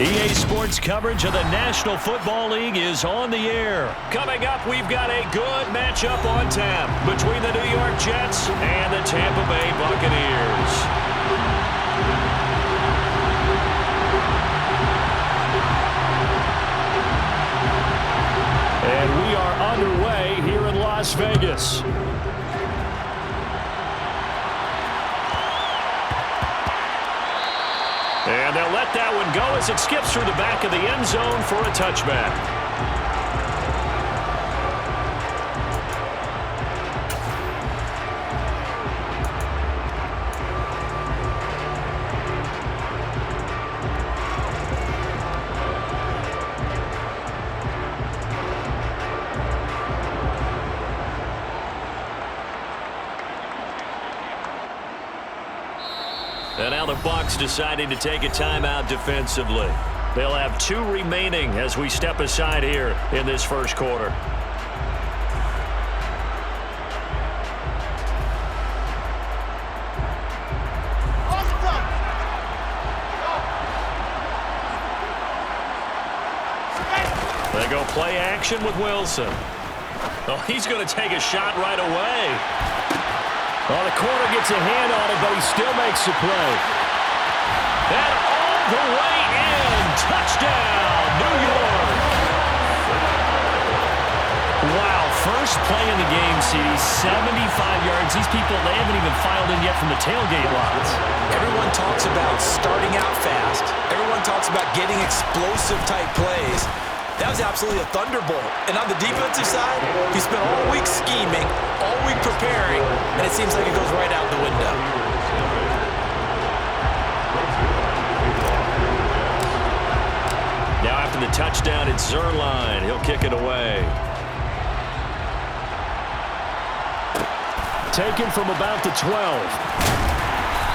EA Sports coverage of the National Football League is on the air. Coming up, we've got a good matchup on tap between the New York Jets and the Tampa Bay Buccaneers. And we are underway here in Las Vegas. And they'll let that one go as it skips through the back of the end zone for a touchback. And now the Bucs deciding to take a timeout defensively. They'll have 2 remaining as we step aside here in this first quarter. They go play action with Wilson. Oh, he's going to take a shot right away. Well, the corner gets a hand on it, but he still makes the play. And all the way in. Touchdown, New York. Wow, first play in the game, CD, 75 yards. These people, they haven't even filed in yet from the tailgate lots. Everyone talks about starting out fast. Everyone talks about getting explosive-type plays. That was absolutely a thunderbolt. And on the defensive side, he spent all week scheming, all week preparing, and it seems like it goes right out the window. Now after the touchdown, it's Zuerlein. He'll kick it away. Taken from about the 12.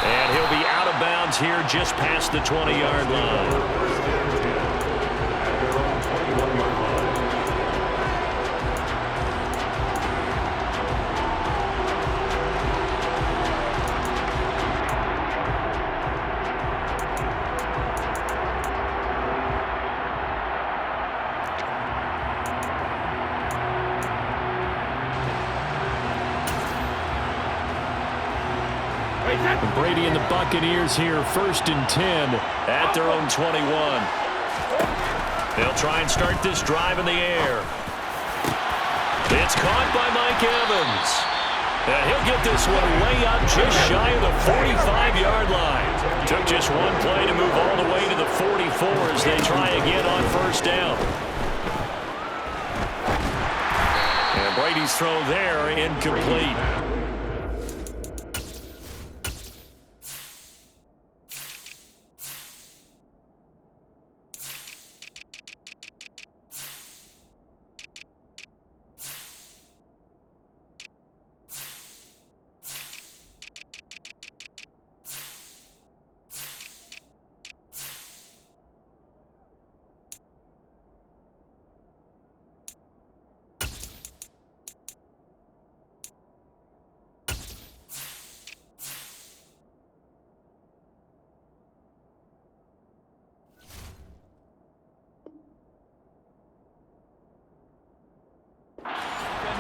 And he'll be out of bounds here just past the 20-yard line. Brady and the Buccaneers here, 1st and 10 at their own 21. They'll try and start this drive in the air. It's caught by Mike Evans. And he'll get this one way up just shy of the 45-yard line. Took just one play to move all the way to the 44 as they try again on 1st down. And Brady's throw there incomplete.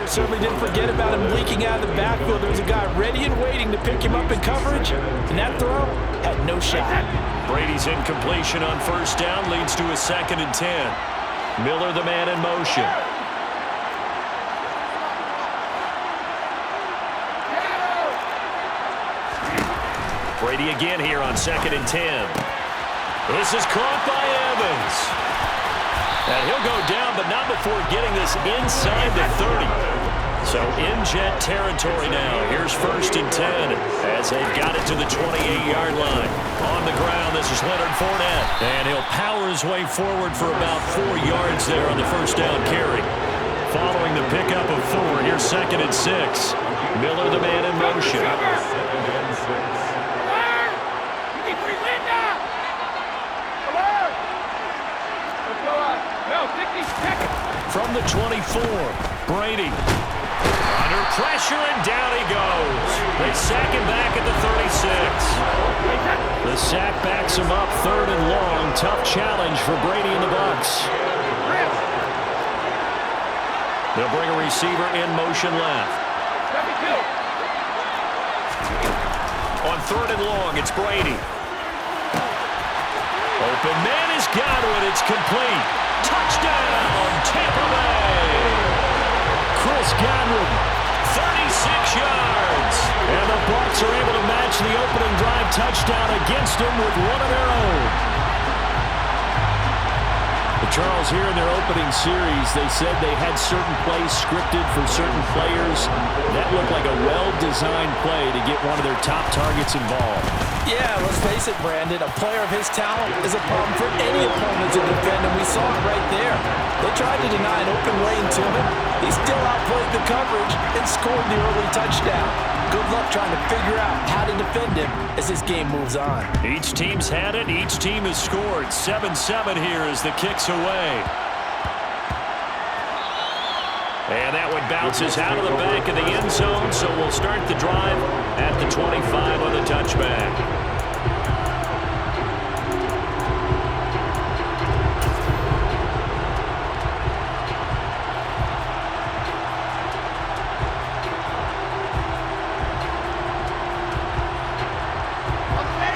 Certainly didn't forget about him leaking out of the backfield. There was a guy ready and waiting to pick him up in coverage, and that throw had no shot. Brady's incompletion on 1st down leads to a 2nd and 10. Miller, the man in motion. Brady again here on 2nd and 10. This is caught by Evans. And he'll go down, but not before getting this inside the 30. So in Jet territory now. Here's 1st and 10 as they've got it to the 28-yard line. On the ground, this is Leonard Fournette. And he'll power his way forward for about 4 yards there on the 1st down carry. Following the pickup of 4, here's 2nd and 6. Miller, the man in motion. From the 24, Brady. Under pressure, and down he goes. They sack him back at the 36. The sack backs him up, 3rd and long. Tough challenge for Brady and the Bucs. They'll bring a receiver in motion left. On 3rd and long, it's Brady. Open man is Godwin. It's complete. Touchdown, Tampa Bay. Chris Godwin, 36 yards. And the Bucs are able to match the opening drive touchdown against him with one of their own. Charles, here in their opening series, they said they had certain plays scripted for certain players. That looked like a well-designed play to get one of their top targets involved. Yeah, let's face it, Brandon. A player of his talent is a problem for any opponent to defend, and we saw it right there. They tried to deny an open lane to him. He still outplayed the coverage and scored the early touchdown. Good luck trying to figure out how to defend him as this game moves on. Each team's had it. Each team has scored. 7-7 here as the kick's away. And that one bounces out of the back of the end zone, so we'll start the drive at the 25 on the touchback.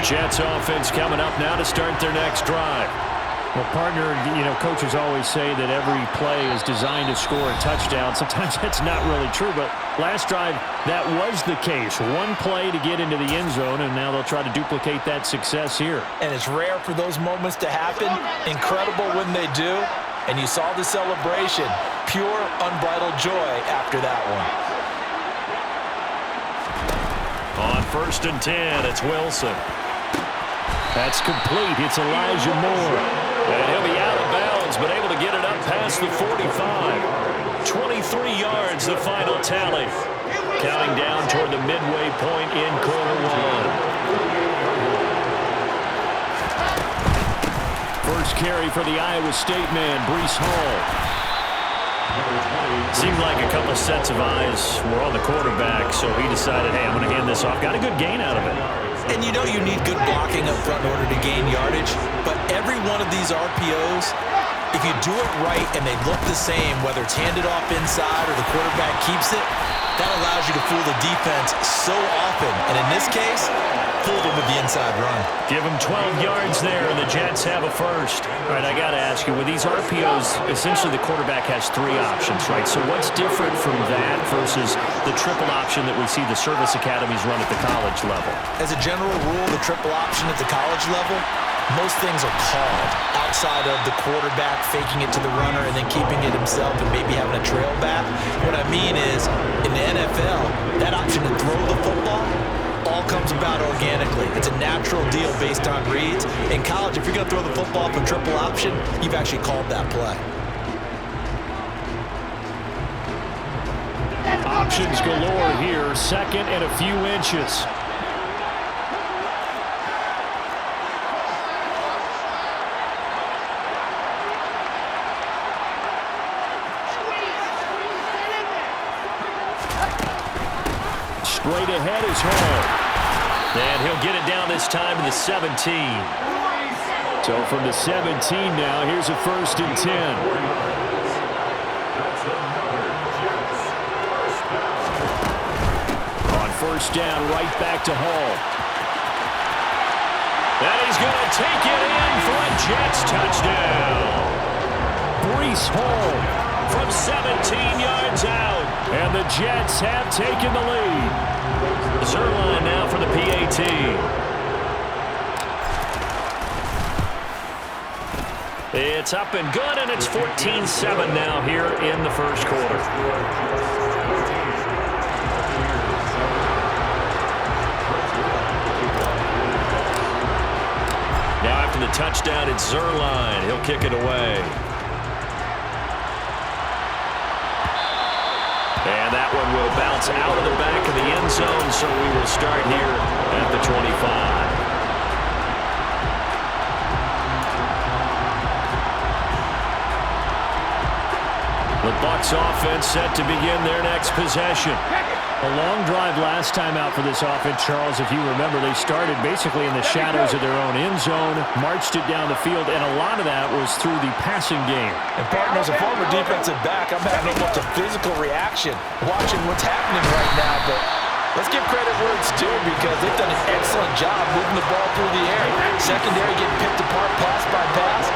Jets offense coming up now to start their next drive. Well, partner, coaches always say that every play is designed to score a touchdown. Sometimes that's not really true, but last drive, that was the case. One play to get into the end zone, and now they'll try to duplicate that success here. And it's rare for those moments to happen. Incredible when they do. And you saw the celebration. Pure, unbridled joy after that one. On 1st and 10, it's Wilson. That's complete. It's Elijah Moore. And he'll be out of bounds, but able to get it up past the 45. 23 yards, the final tally. Counting down toward the midway point in quarter one. First carry for the Iowa State man, Breece Hall. Seemed like a couple sets of eyes were on the quarterback, so he decided, hey, I'm going to hand this off. Got a good gain out of it. And you know you need good blocking up front in order to gain yardage, but every one of these RPOs, if you do it right and they look the same, whether it's handed off inside or the quarterback keeps it, that allows you to fool the defense so often. And in this case, fooled him with the inside run. Give him 12 yards there, and the Jets have a first. All right, I got to ask you, with these RPOs, essentially the quarterback has 3 options, right? So what's different from that versus the triple option that we see the service academies run at the college level? As a general rule, the triple option at the college level, most things are called outside of the quarterback faking it to the runner and then keeping it himself and maybe having a trail back. What I mean is, in the NFL, that option to throw the football all comes about organically. It's a natural deal based on reads. In college, if you're going to throw the football for triple option, you've actually called that play. Options galore here, 2nd and a few inches. Straight ahead is Hall. And he'll get it down this time to the 17. So from the 17 now, here's a 1st and 10. On 1st down, right back to Hall. And he's going to take it in for a Jets touchdown. Breece Hall from 17 yards out. And the Jets have taken the lead. Zuerlein now for the PAT. It's up and good, and it's 14-7 now here in the first quarter. Now after the touchdown, it's Zuerlein. He'll kick it away. And that one will bounce out of the back of the end zone, so we will start here at the 25. The Bucs offense set to begin their next possession. A long drive last time out for this offense, Charles. If you remember, they started basically in the shadows of their own end zone, marched it down the field, and a lot of that was through the passing game. And partner, as a former defensive back, I'm having almost a physical reaction watching what's happening right now. But let's give credit where it's due because they've done an excellent job moving the ball through the air. Secondary getting picked apart pass by pass.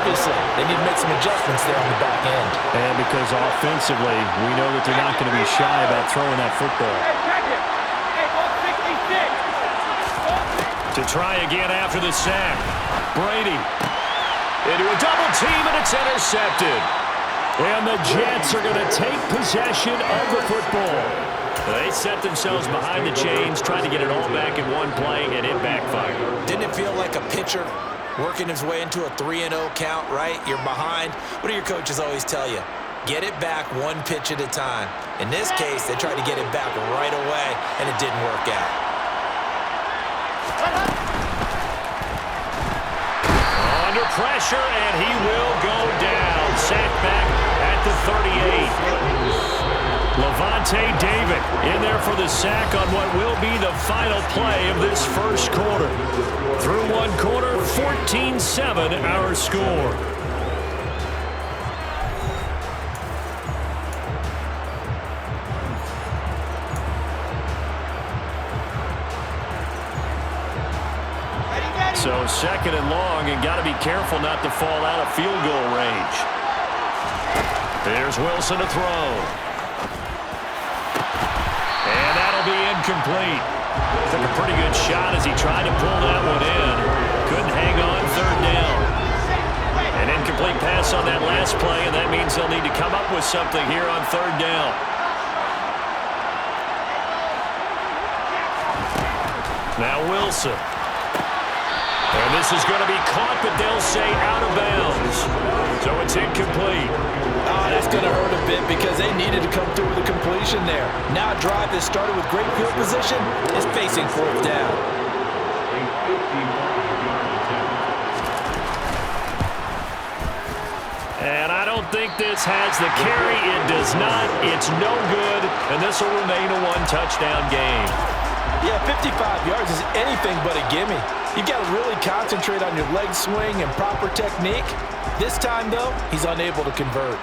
Obviously, they need to make some adjustments there on the back end. And because offensively, we know that they're not going to be shy about throwing that football. To try again after the sack. Brady into a double team, and it's intercepted. And the Jets are going to take possession of the football. They set themselves behind the chains, trying to get it all back in one play, and it backfired. Didn't it feel like a pitcher working his way into a 3-0 count, right? You're behind. What do your coaches always tell you? Get it back one pitch at a time. In this case, they tried to get it back right away, and it didn't work out. Under pressure, and he will go down. Sacked back at the 38. Levante David in there for the sack on what will be the final play of this first quarter. Through one quarter, 14-7 our score. So second and long, and got to be careful not to fall out of field goal range. There's Wilson to throw. And that'll be incomplete. Took a pretty good shot as he tried to pull that one in. Couldn't hang on, third down. An incomplete pass on that last play, and that means they'll need to come up with something here on third down. Now Wilson. And this is going to be caught, but they'll say out of bounds. So it's incomplete. That's going to hurt a bit because they needed to come through with a completion there. Now a drive that started with great field position is facing fourth down. And I don't think this has the carry. It does not. It's no good, and this will remain a one-touchdown game. Yeah, 55 yards is anything but a gimme. You've got to really concentrate on your leg swing and proper technique. This time, though, he's unable to convert.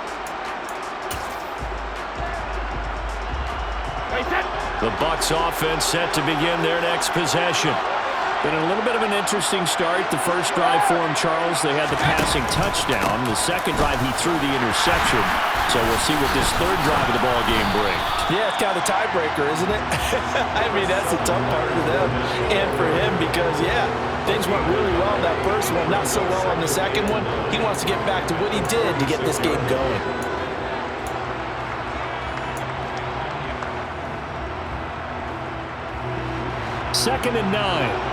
The Bucs offense set to begin their next possession. Been a little bit of an interesting start. The first drive for him, Charles, they had the passing touchdown. The second drive, he threw the interception. So we'll see what this third drive of the ball game brings. Yeah, it's kind of a tiebreaker, isn't it? I mean, that's the tough part for them and for him because, yeah, things went really well in that first one, not so well on the second one. He wants to get back to what he did to get this game going. Second and 9.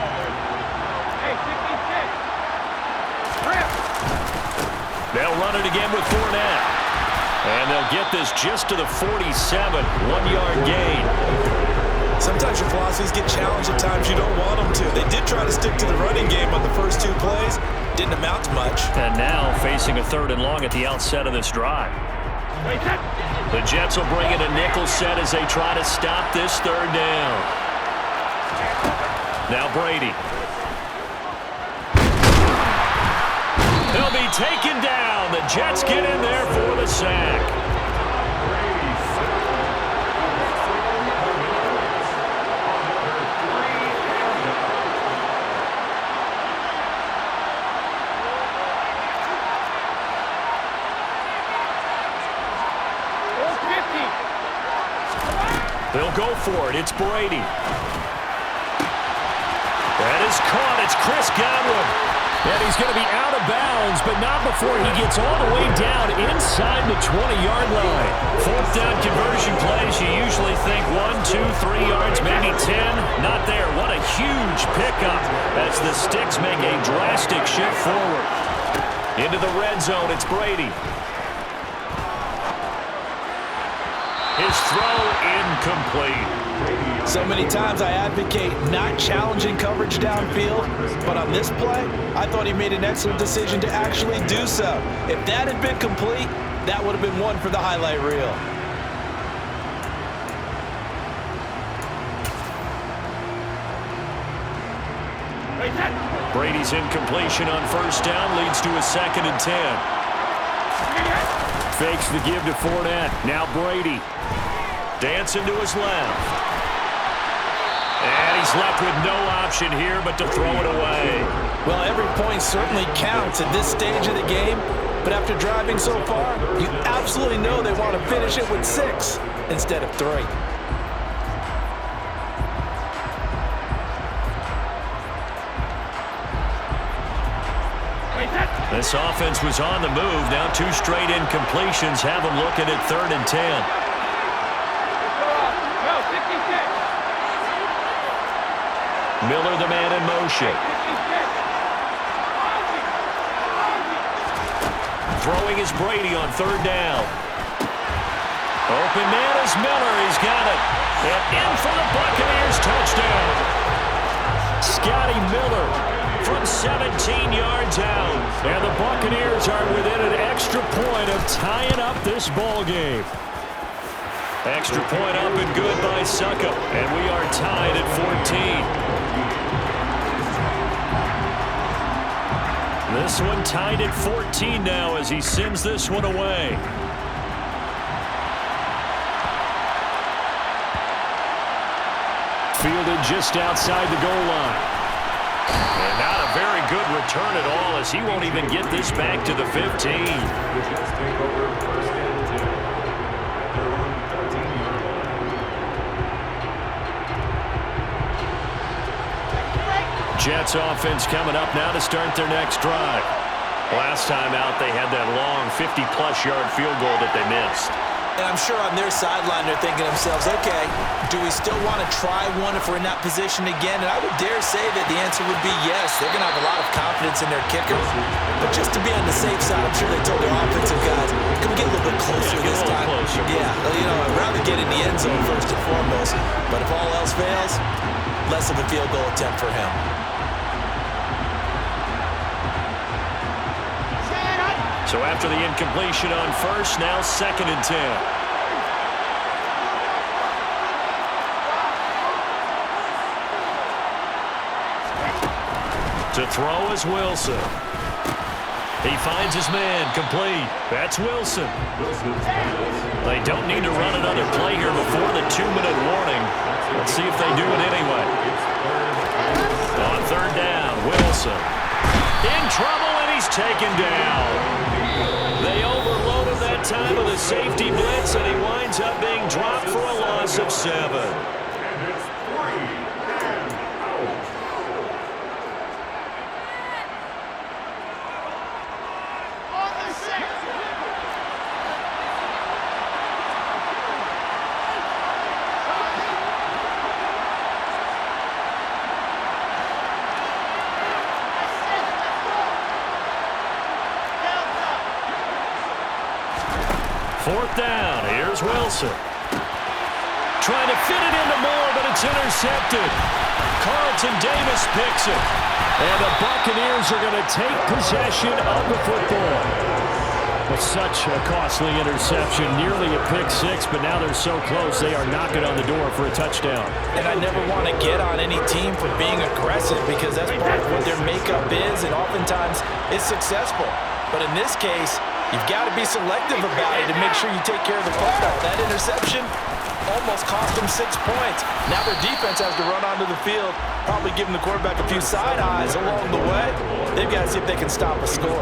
They'll run it again with Fournette. And they'll get this just to the 47, 1-yard gain. Sometimes your philosophies get challenged at times you don't want them to. They did try to stick to the running game on the first two plays. Didn't amount to much. And now facing a third and long at the outset of this drive. The Jets will bring in a nickel set as they try to stop this third down. Now Brady. He'll be taken down. The Jets get in there for the sack. They'll go for it. It's Brady. That is caught. It's Chris Godwin. And he's going to be out of bounds, but not before he gets all the way down inside the 20-yard line. Fourth down conversion plays, you usually think 1, 2, 3 yards, maybe 10. Not there. What a huge pickup as the Sticks make a drastic shift forward. Into the red zone, it's Brady. His throw incomplete. So many times I advocate not challenging coverage downfield, but on this play, I thought he made an excellent decision to actually do so. If that had been complete, that would have been one for the highlight reel. Brady's incompletion on first down leads to a 2nd and 10. Fakes the give to Fournette. Now Brady. Dancing to his left. And he's left with no option here but to throw it away. Well, every point certainly counts at this stage of the game, but after driving so far, you absolutely know they want to finish it with 6 instead of 3. This offense was on the move. Now 2 straight incompletions have them looking at 3rd and 10. Miller, the man in motion. Throwing is Brady on 3rd down. Open man is Miller. He's got it. And in for the Buccaneers touchdown. Scotty Miller from 17 yards out. And the Buccaneers are within an extra point of tying up this ball game. Extra point up and good by Succop. And we are tied at 14. This one tied at 14 now as he sends this one away. Fielded just outside the goal line. And not a very good return at all as he won't even get this back to the 15. Jets offense coming up now to start their next drive. Last time out, they had that long 50-plus yard field goal that they missed. And I'm sure on their sideline they're thinking to themselves, okay, do we still want to try one if we're in that position again? And I would dare say that the answer would be yes. They're going to have a lot of confidence in their kicker. But just to be on the safe side, I'm sure they told their offensive guys, can we get a little bit closer this time? Closer. Yeah, you know, I'd rather get in the end zone first and foremost. But if all else fails, less of a field goal attempt for him. So after the incompletion on first, now 2nd and 10. To throw is Wilson. He finds his man, complete. That's Wilson. They don't need to run another play here before the 2-minute warning. Let's see if they do it anyway. On 3rd down, Wilson. In trouble, and he's taken down. They overloaded that time with a safety blitz, and he winds up being dropped for a loss of 7. Fourth down, here's Wilson. Trying to fit it into Moore, but it's intercepted. Carlton Davis picks it. And the Buccaneers are going to take possession of the football. With such a costly interception, nearly a pick 6, but now they're so close they are knocking on the door for a touchdown. And I never want to get on any team for being aggressive because that's part of what their makeup is, and oftentimes it's successful. But in this case, you've got to be selective about it and make sure you take care of the football. That interception almost cost them 6 points. Now their defense has to run onto the field, probably giving the quarterback a few side eyes along the way. They've got to see if they can stop a score.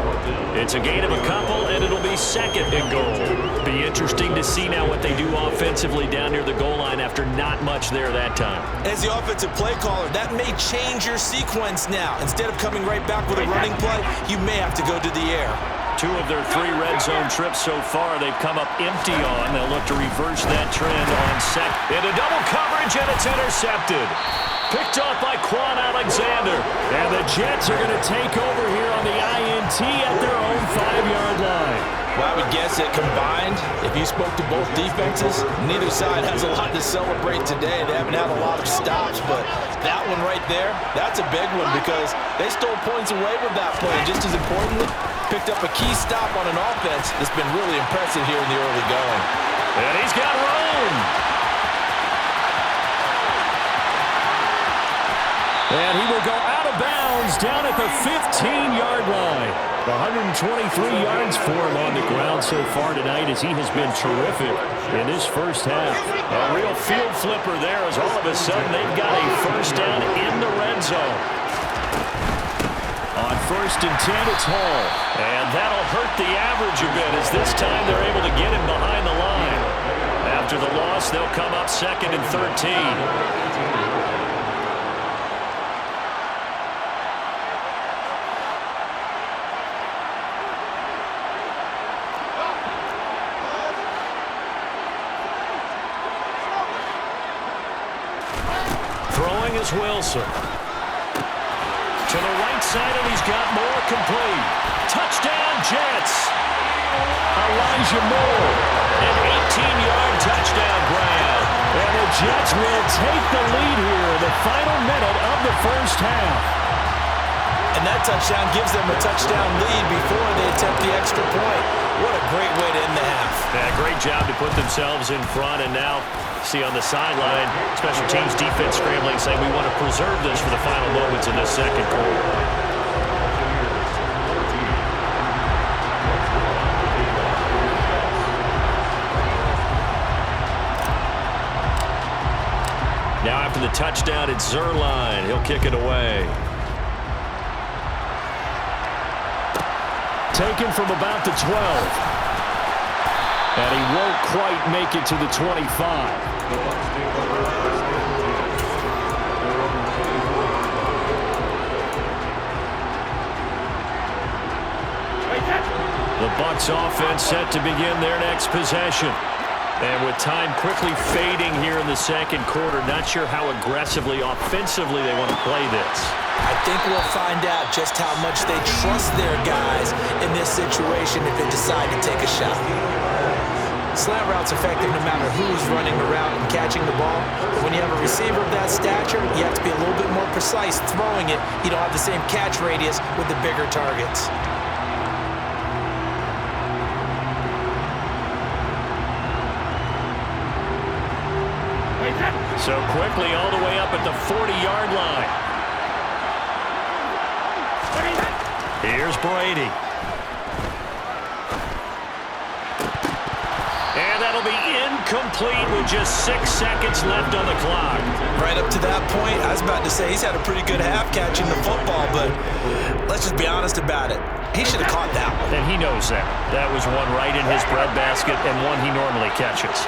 It's a gain of a couple, and it'll be 2nd and goal. Be interesting to see now what they do offensively down near the goal line after not much there that time. As the offensive play caller, that may change your sequence now. Instead of coming right back with a running play, you may have to go to the air. 2 of their 3 red zone trips so far, they've come up empty on. They'll look to reverse that trend on second. Into double coverage, and it's intercepted. Picked off by Quan Alexander. And the Jets are going to take over here on the INT at their own 5-yard line. Well, I would guess that combined, if you spoke to both defenses, neither side has a lot to celebrate today. They haven't had a lot of stops, but that one right there, that's a big one because they stole points away with that play. And just as importantly, picked up a key stop on an offense that's been really impressive here in the early going. And he's got room. And he will go out of bounds is down at the 15-yard line. 123 yards for him on the ground so far tonight as he has been terrific in this first half. A real field flipper there as all of a sudden they've got a first down in the red zone. On 1st and 10, it's Hall. And that'll hurt the average a bit as this time they're able to get him behind the line. After the loss, they'll come up 2nd and 13. Is Wilson. To the right side, and he's got more complete. Touchdown, Jets. Elijah Moore. An 18-yard touchdown grab. And the Jets will take the lead here in the final minute of the first half. And that touchdown gives them a touchdown lead before they attempt the extra point. What a great way to end the half. Yeah, great job to put themselves in front, and now see on the sideline, special teams defense scrambling, saying we want to preserve this for the final moments in this second quarter. Now after the touchdown, it's Zuerlein. He'll kick it away. Taken from about the 12. And he won't quite make it to the 25. The Bucs offense set to begin their next possession. And with time quickly fading here in the second quarter, not sure how aggressively, offensively they want to play this. I think we'll find out just how much they trust their guys in this situation if they decide to take a shot. Slant route's effective no matter who's running the route and catching the ball. But when you have a receiver of that stature, you have to be a little bit more precise throwing it. You don't have the same catch radius with the bigger targets. So quickly all the way up at the 40-yard line. Here's Brady. And that'll be incomplete with just 6 seconds left on the clock. Right up to that point, I was about to say he's had a pretty good half catching the football, but let's just be honest about it. He should have caught that one. And he knows that. That was one right in his breadbasket and one he normally catches.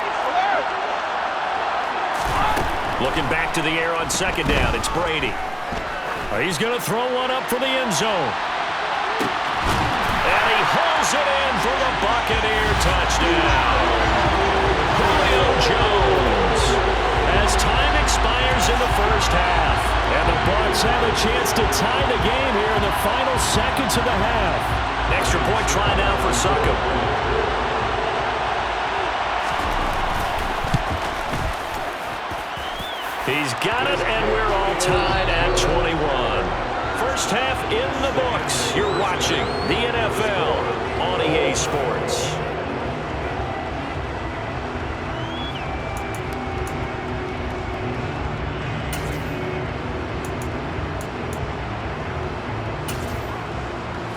Looking back to the air on second down, it's Brady. He's going to throw one up for the end zone. And he hauls it in for the Buccaneer touchdown. Julio Jones. As time expires in the first half. And the Bucs have a chance to tie the game here in the final seconds of the half. Extra point try now for Succop. He's got it, and we're all tied at 21. First half in the books. You're watching the NFL on EA Sports.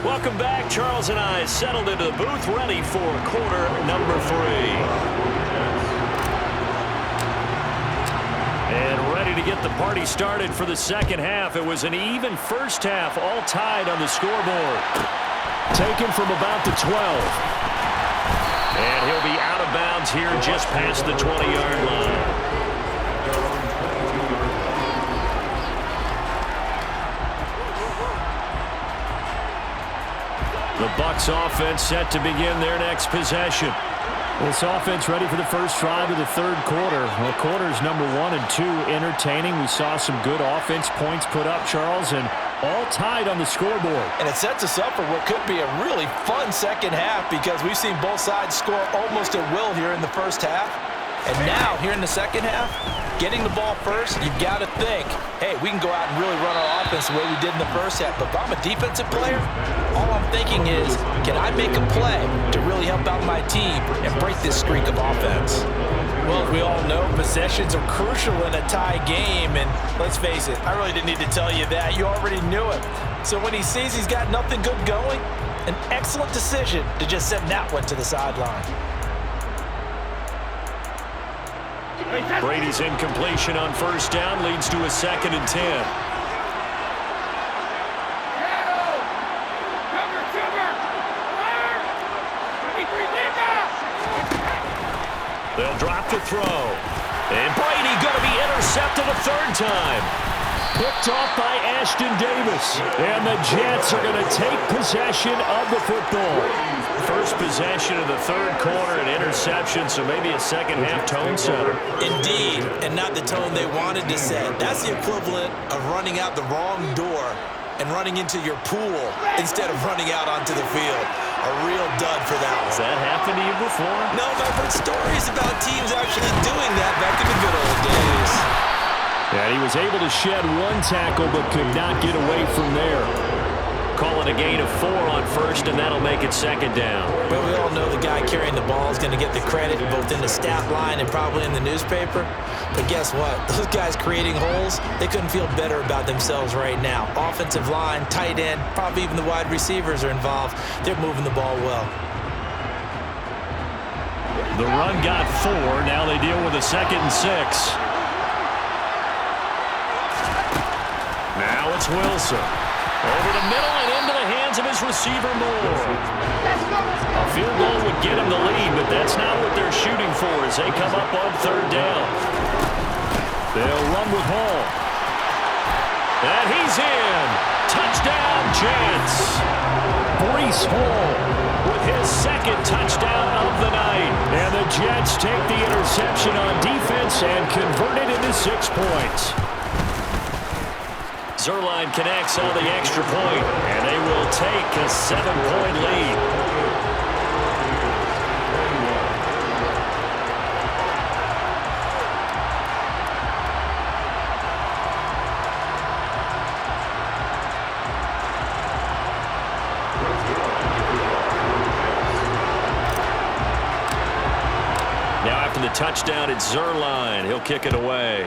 Welcome back. Charles and I settled into the booth, ready for quarter number 3. And ready to get the party started for the second half. It was an even first half, all tied on the scoreboard. Taken from about the 12. And he'll be out of bounds here just past the 20-yard line. The Bucs offense set to begin their next possession. This offense ready for the first drive of the third quarter. Well, quarters number 1 and 2 entertaining. We saw some good offense points put up, Charles, and all tied on the scoreboard. And it sets us up for what could be a really fun second half because we've seen both sides score almost at will here in the first half. And now, here in the second half, getting the ball first, you've got to think, hey, we can go out and really run our offense the way we did in the first half. But if I'm a defensive player, all I'm thinking is, can I make a play to really help out my team and break this streak of offense? Well, as we all know, possessions are crucial in a tie game, and let's face it, I really didn't need to tell you that. You already knew it. So when he sees he's got nothing good going, an excellent decision to just send that one to the sideline. Brady's incompletion on first down leads to a 2nd and 10. They'll drop the throw. And Brady going to be intercepted a 3rd time. Picked off by Ashton Davis. And the Jets are going to take possession of the football. First possession of the 3rd quarter, an interception, so maybe a second-half tone setter. Indeed, and not the tone they wanted to set. That's the equivalent of running out the wrong door and running into your pool instead of running out onto the field. A real dud for that one. Has that happened to you before? No, but I've heard stories about teams actually doing that back in the good old days. And he was able to shed 1 tackle but could not get away from there. Calling a gain of 4 on first, and that'll make it 2nd down. But we all know the guy carrying the ball is going to get the credit both in the stat line and probably in the newspaper. But guess what? Those guys creating holes, they couldn't feel better about themselves right now. Offensive line, tight end, probably even the wide receivers are involved. They're moving the ball well. The run got 4. Now they deal with a 2nd and 6. Now it's Wilson. Over the middle and into the hands of his receiver, Moore. A field goal would get him the lead, but that's not what they're shooting for as they come up on 3rd down. They'll run with Hall. And he's in. Touchdown, Jets. Breece Hall with his 2nd touchdown of the night. And the Jets take the interception on defense and convert it into 6 points. Zuerlein connects on the extra point, and they will take a 7-point lead. Now after the touchdown, it's Zuerlein. He'll kick it away.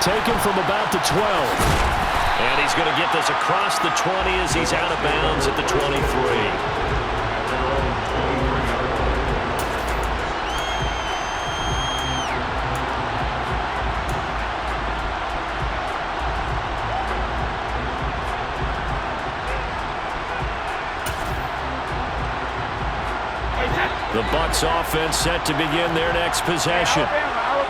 Taken from about the 12. And he's going to get this across the 20 as he's out of bounds at the 23. The Bucs offense set to begin their next possession.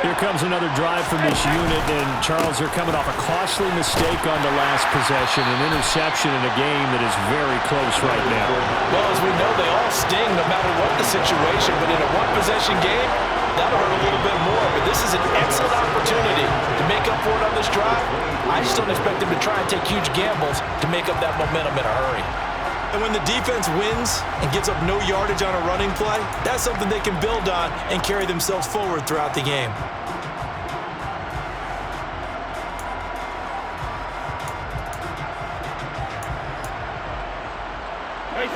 Here comes another drive from this unit, and Charles, they're coming off a costly mistake on the last possession, an interception in a game that is very close right now. Well, as we know, they all sting no matter what the situation, but in a one-possession game, that'll hurt a little bit more. But this is an excellent opportunity to make up for it on this drive. I just don't expect them to try and take huge gambles to make up that momentum in a hurry. And when the defense wins and gives up no yardage on a running play, that's something they can build on and carry themselves forward throughout the game.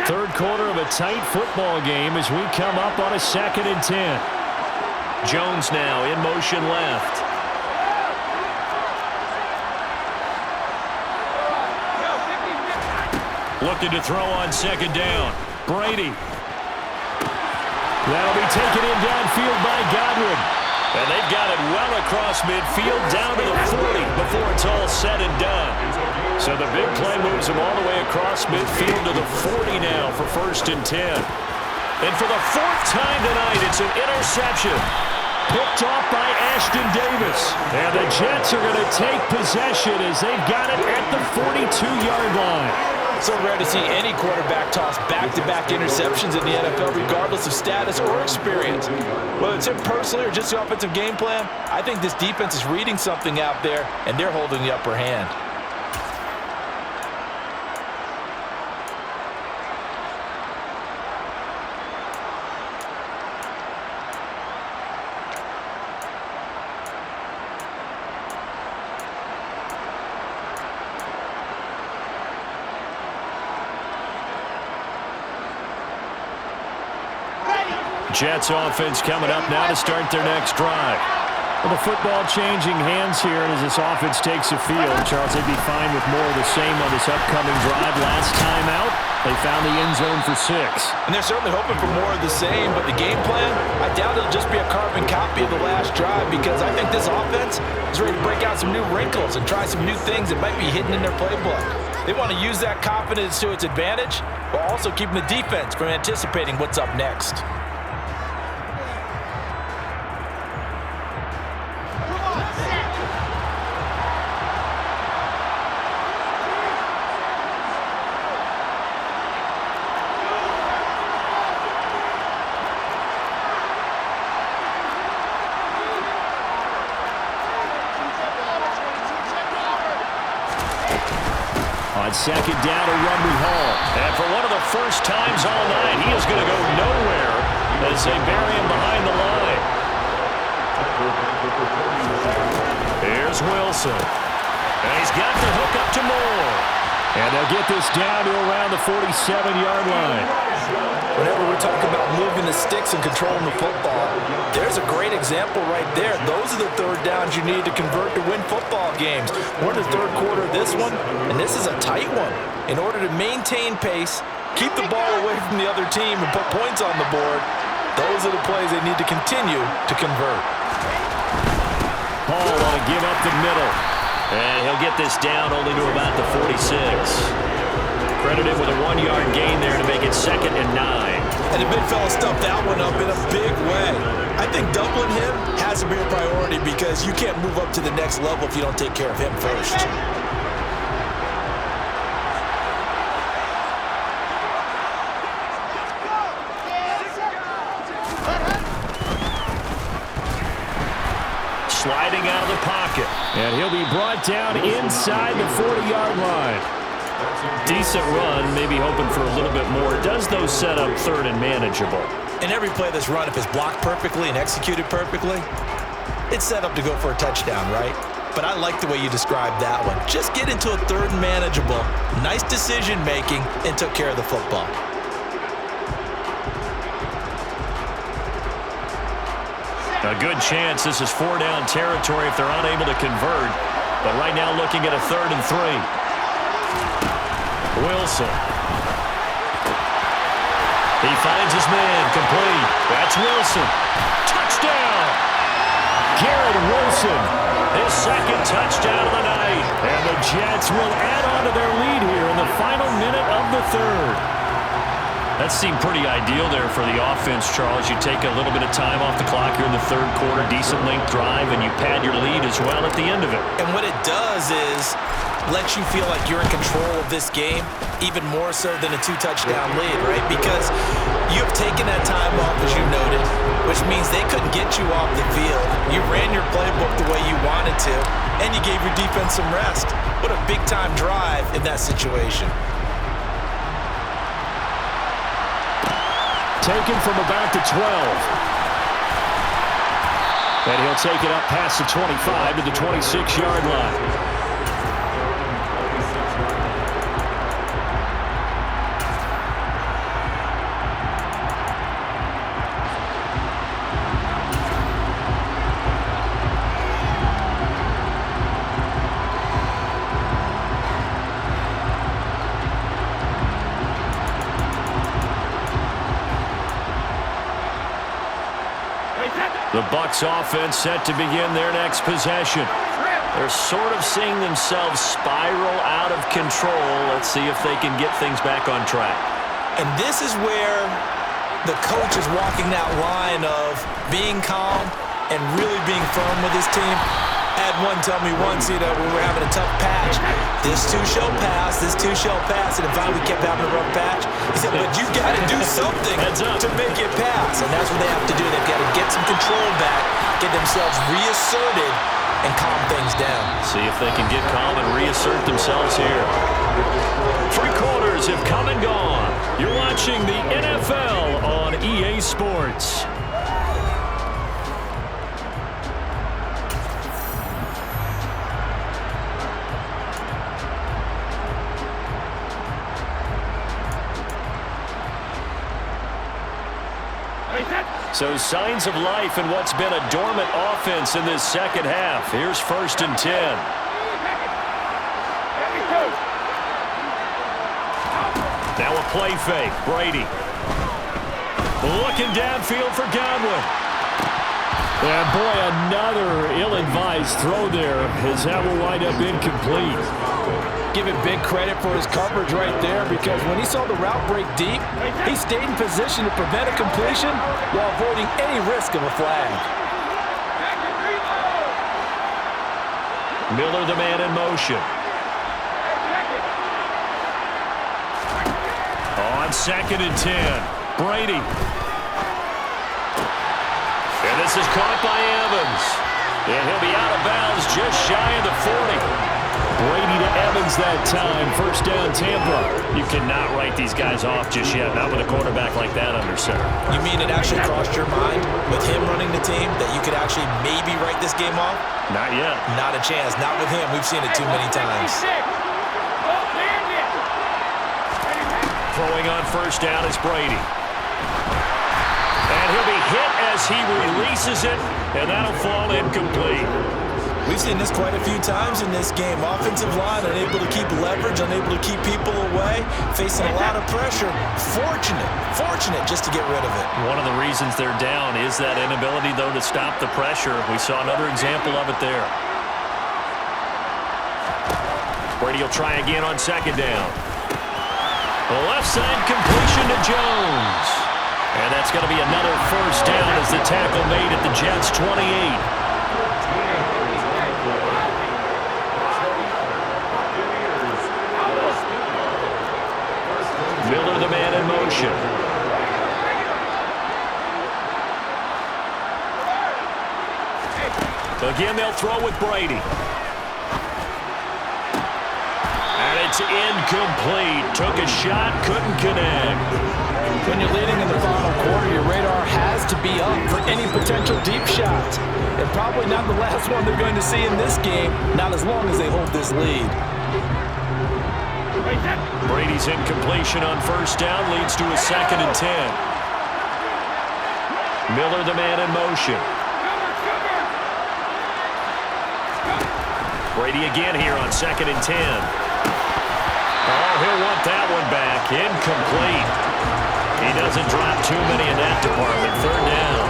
Third quarter of a tight football game as we come up on a 2nd and 10. Jones now in motion left. Looking to throw on 2nd down. Brady. That'll be taken in downfield by Godwin. And they've got it well across midfield down to the 40 before it's all said and done. So the big play moves them all the way across midfield to the 40 now for 1st and 10. And for the 4th time tonight, it's an interception. Picked off by Ashton Davis. And the Jets are going to take possession as they've got it at the 42-yard line. So rare to see any quarterback toss back-to-back interceptions in the NFL, regardless of status or experience. Whether it's him personally or just the offensive game plan, I think this defense is reading something out there, and they're holding the upper hand. Jets offense coming up now to start their next drive. Well, the football changing hands here as this offense takes the field. Charles, they'd be fine with more of the same on this upcoming drive. Last time out, they found the end zone for 6. And they're certainly hoping for more of the same, but the game plan, I doubt it'll just be a carbon copy of the last drive because I think this offense is ready to break out some new wrinkles and try some new things that might be hidden in their playbook. They want to use that confidence to its advantage while also keeping the defense from anticipating what's up next. On second down to Rumby Hall. And for one of the first times all night, he is going to go nowhere as they bury him behind the line. Here's Wilson. And he's got the hook up to Moore. And they'll get this down to around the 47-yard line. Whenever we're talking about moving the sticks and controlling the football, there's a great example right there. Those are the third downs you need to convert to win football games. We're in the third quarter of this one, and this is a tight one. In order to maintain pace, keep the ball away from the other team, and put points on the board, those are the plays they need to continue to convert. Hall will give up the middle. And he'll get this down only to about the 46. Credited with a 1-yard gain there to make it 2nd and 9. And the big fella stuffed that one up in a big way. I think doubling him has to be a priority because you can't move up to the next level if you don't take care of him first. Sliding out of the pocket. And he'll be brought down inside the 40-yard line. Decent run, maybe hoping for a little bit more. Does those set up 3rd and manageable? In every play that's run, if it's blocked perfectly and executed perfectly, it's set up to go for a touchdown, right? But I like the way you described that one. Just get into a 3rd and manageable, nice decision-making, and took care of the football. A good chance this is 4-down territory if they're unable to convert. But right now looking at a 3rd and 3. Wilson. He finds his man, complete. That's Wilson. Touchdown! Garrett Wilson. His 2nd touchdown of the night. And the Jets will add on to their lead here in the final minute of the 3rd. That seemed pretty ideal there for the offense, Charles. You take a little bit of time off the clock here in the 3rd quarter, decent length drive, and you pad your lead as well at the end of it. And what it does is lets you feel like you're in control of this game, even more so than a 2-touchdown lead, right? Because you've taken that time off, as you noted, which means they couldn't get you off the field. You ran your playbook the way you wanted to, and you gave your defense some rest. What a big-time drive in that situation. Taken from about the 12. And he'll take it up past the 25 to the 26-yard line. The Bucs offense set to begin their next possession. They're sort of seeing themselves spiral out of control. Let's see if they can get things back on track. And this is where the coach is walking that line of being calm and really being firm with his team. I had one tell me once, we were having a tough patch. This too shall pass, this too shall pass. And if we kept having a rough patch, he said, but you got to do something to make it pass. And that's what they have to do. They've got to get some control back, get themselves reasserted, and calm things down. See if they can get calm and reassert themselves here. 3 quarters have come and gone. You're watching the NFL on EA Sports. So signs of life in what's been a dormant offense in this second half. Here's 1st and 10. Now a play fake. Brady. Looking downfield for Godwin. And boy, another ill-advised throw there as that will wind up incomplete. Give him big credit for his coverage right there, because when he saw the route break deep, he stayed in position to prevent a completion while avoiding any risk of a flag. Miller, the man in motion. On 2nd and 10. Brady. And this is caught by Evans. And he'll be out of bounds just shy of the 40. Brady to Evans that time. 1st down, Tampa. You cannot write these guys off just yet, not with a quarterback like that under center. You mean it actually crossed your mind with him running the team that you could actually maybe write this game off? Not yet. Not a chance. Not with him. We've seen it too many times. Throwing on 1st down is Brady. And he'll be hit as he releases it, and that'll fall incomplete. We've seen this quite a few times in this game. Offensive line unable to keep leverage, unable to keep people away, facing a lot of pressure. Fortunate just to get rid of it. One of the reasons they're down is that inability, though, to stop the pressure. We saw another example of it there. Brady will try again on 2nd down. The left side completion to Jones. And that's going to be another 1st down as the tackle made at the Jets' 28. Miller, the man in motion. Again, they'll throw with Brady. And it's incomplete. Took a shot, couldn't connect. When you're leading in the final quarter, your radar has to be up for any potential deep shots. And probably not the last one they're going to see in this game, not as long as they hold this lead. Brady's incompletion on 1st down leads to a 2nd and 10. Miller, the man in motion. Brady again here on 2nd and 10. Oh, he'll want that one back. Incomplete. He doesn't drop too many in that department. 3rd down.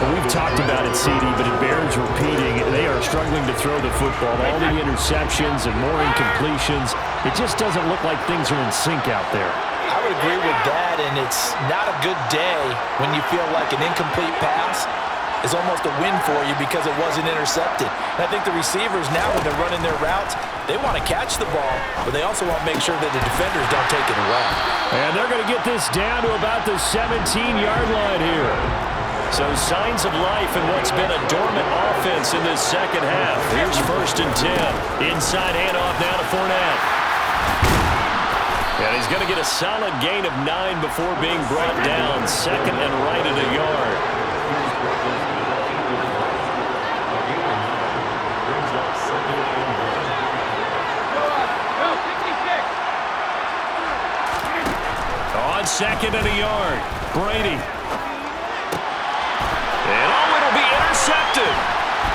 Well, we've talked about it, CD, but it bears repeating. They are struggling to throw the football. All the interceptions and more incompletions. It just doesn't look like things are in sync out there. I would agree with that, and it's not a good day when you feel like an incomplete pass is almost a win for you because it wasn't intercepted. And I think the receivers now, when they're running their routes, they want to catch the ball, but they also want to make sure that the defenders don't take it away. And they're going to get this down to about the 17-yard line here. So signs of life in what's been a dormant offense in this second half. Here's 1st and 10. Inside handoff now to Fournette. And he's going to get a solid gain of 9 before being brought down. 2nd and right at a yard. On 2nd and a yard, Brady. And it'll be intercepted.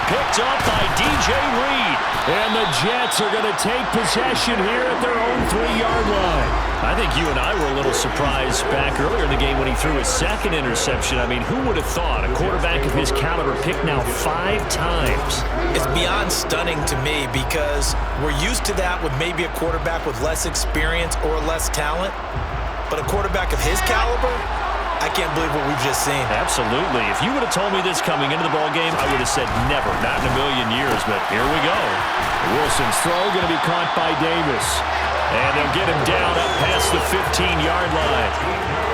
Picked up by DJ Reed. And the Jets are going to take possession here at their own 3-yard line. I think you and I were a little surprised back earlier in the game when he threw his 2nd interception. I mean, who would have thought a quarterback of his caliber picked now 5 times? It's beyond stunning to me because we're used to that with maybe a quarterback with less experience or less talent. But a quarterback of his caliber, I can't believe what we've just seen. Absolutely. If you would have told me this coming into the ballgame, I would have said never, not in a million years, but here we go. Wilson's throw going to be caught by Davis. And they'll get him down up past the 15-yard line.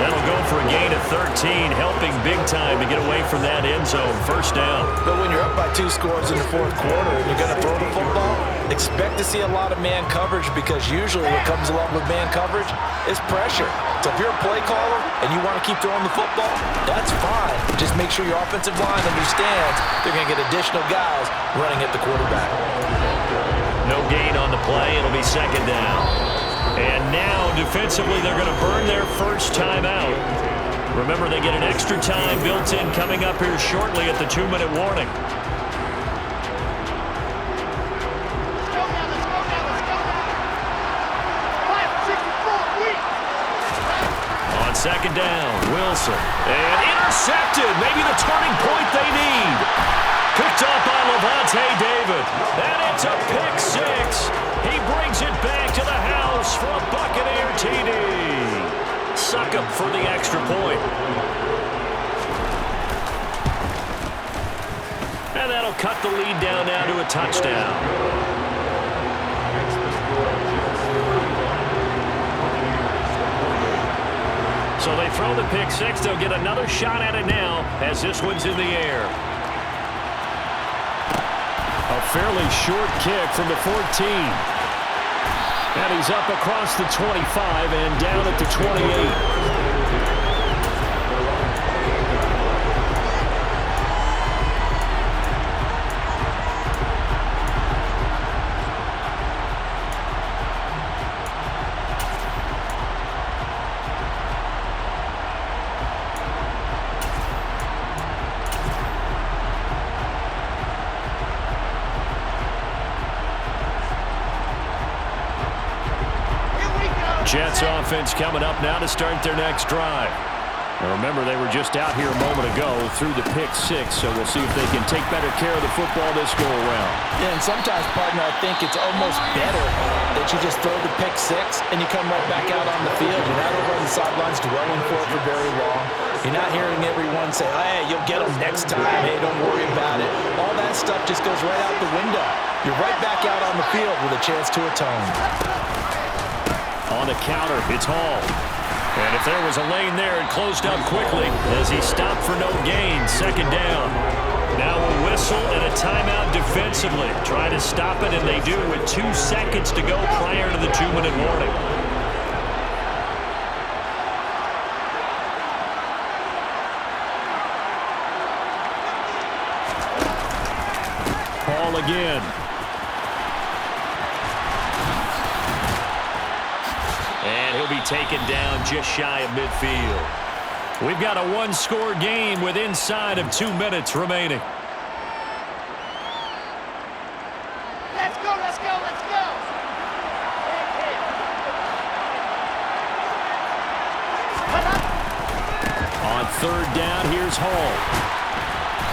That'll go for a gain of 13, helping big time to get away from that end zone. 1st down. But when you're up by 2 scores in the 4th quarter and you're going to throw the football, expect to see a lot of man coverage because usually what comes along with man coverage is pressure. So if you're a play caller and you want to keep throwing the football, that's fine. Just make sure your offensive line understands they're going to get additional guys running at the quarterback. No gain on the play. It'll be 2nd down. And now, defensively, they're going to burn their first timeout. Remember, they get an extra time built in coming up here shortly at the 2-minute warning. On second down, Wilson. And intercepted. Maybe the turning point they need. Picked up by Lavonte David. And it's a pick six. He brings it back to the house for a Buccaneer TD. Suck up for the extra point. And that'll cut the lead down now to a touchdown. So they throw the pick six. They'll get another shot at it now as this one's in the air. A fairly short kick from the 14. And he's up across the 25 and down at the 28. Jets offense coming up now to start their next drive. Now remember, they were just out here a moment ago through the pick six, so we'll see if they can take better care of the football this go-around. Yeah, and sometimes, partner, I think it's almost better that you just throw the pick six and you come right back out on the field. You're not over on the sidelines dwelling for it for very long. You're not hearing everyone say, hey, you'll get them next time. Hey, don't worry about it. All that stuff just goes right out the window. You're right back out on the field with a chance to atone. On the counter, it's Hall. And if there was a lane there, it closed up quickly as he stopped for no gain. Second down. Now a whistle and a timeout defensively. Try to stop it, and they do with 2 seconds to go prior to the 2-minute warning. Hall again. And he'll be taken down just shy of midfield. We've got a one-score game with inside of 2 minutes remaining. Let's go, let's go, let's go! On third down, here's Hall.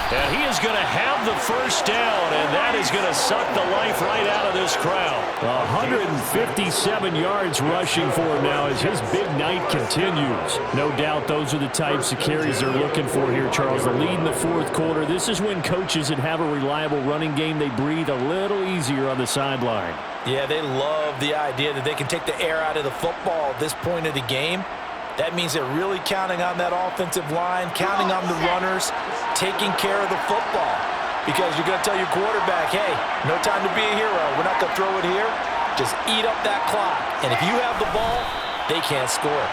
And he is going to have the first down, and that is going to suck the life right out of this crowd. 157 yards rushing for him now as his big night continues. No doubt those are the types of carries they're looking for here, Charles. The lead in the fourth quarter. This is when coaches that have a reliable running game, they breathe a little easier on the sideline. Yeah, they love the idea that they can take the air out of the football at this point of the game. That means they're really counting on that offensive line, counting on the runners, taking care of the football. Because you're going to tell your quarterback, hey, no time to be a hero. We're not going to throw it here. Just eat up that clock. And if you have the ball, they can't score.